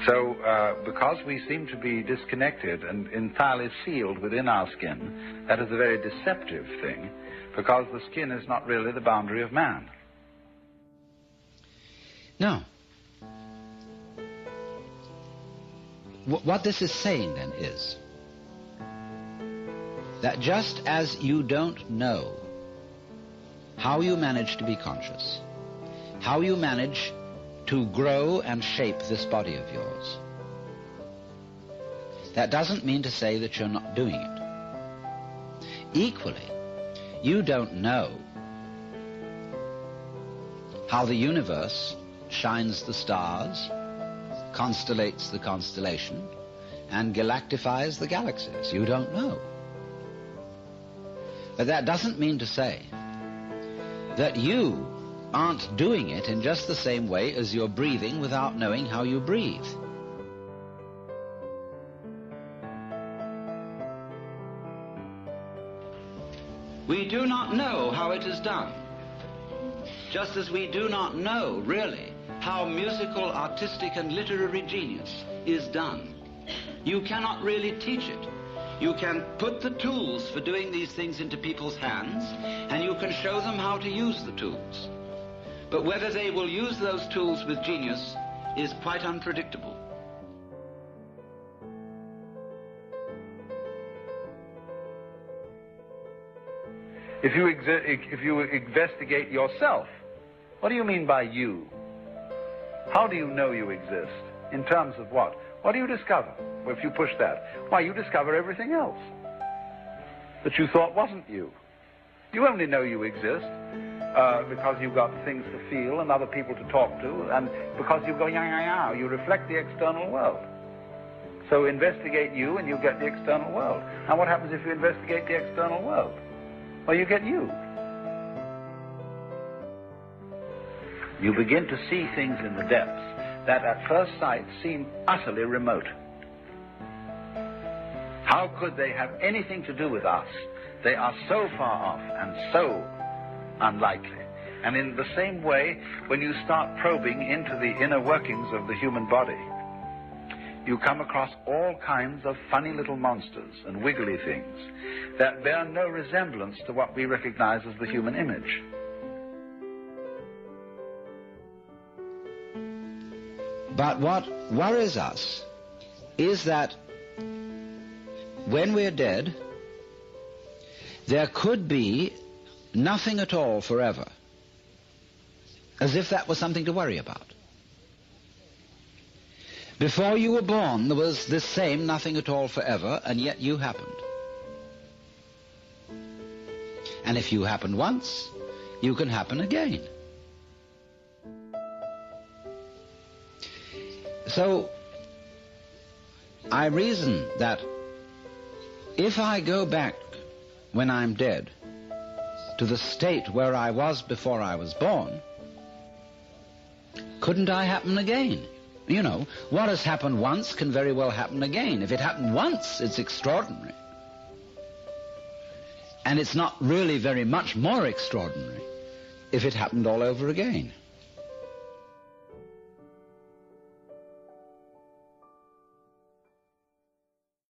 So because we seem to be disconnected and entirely sealed within our skin, that is a very deceptive thing, because the skin is not really the boundary of man. Now, what this is saying then is that just as you don't know how you manage to be conscious, how you manage to grow and shape this body of yours, that doesn't mean to say that you're not doing it. Equally, you don't know how the universe shines the stars, constellates the constellation, and galactifies the galaxies. You don't know. But that doesn't mean to say that you aren't doing it in just the same way as you're breathing without knowing how you breathe. We do not know how it is done, just as we do not know, really, how musical, artistic, and literary genius is done. You cannot really teach it. You can put the tools for doing these things into people's hands, and you can show them how to use the tools. But whether they will use those tools with genius is quite unpredictable. If you investigate yourself, what do you mean by you? How do you know you exist? In terms of what? What do you discover? Well, if you push that, why, you discover everything else that you thought wasn't you. You only know you exist because you've got things to feel and other people to talk to, and because you go, yeah, you reflect the external world. So investigate you and you get the external world. Now what happens if you investigate the external world? Well, you get you. You begin to see things in the depths that at first sight seem utterly remote. How could they have anything to do with us? They are so far off and so unlikely. And in the same way, when you start probing into the inner workings of the human body, you come across all kinds of funny little monsters and wiggly things that bear no resemblance to what we recognize as the human image. But what worries us is that when we're dead, there could be nothing at all forever, as if that was something to worry about. Before you were born, there was this same nothing at all forever, and yet you happened. And if you happened once, you can happen again. So, I reason that if I go back when I'm dead to the state where I was before I was born, couldn't I happen again? You know, what has happened once can very well happen again. If it happened once, it's extraordinary. And it's not really very much more extraordinary if it happened all over again.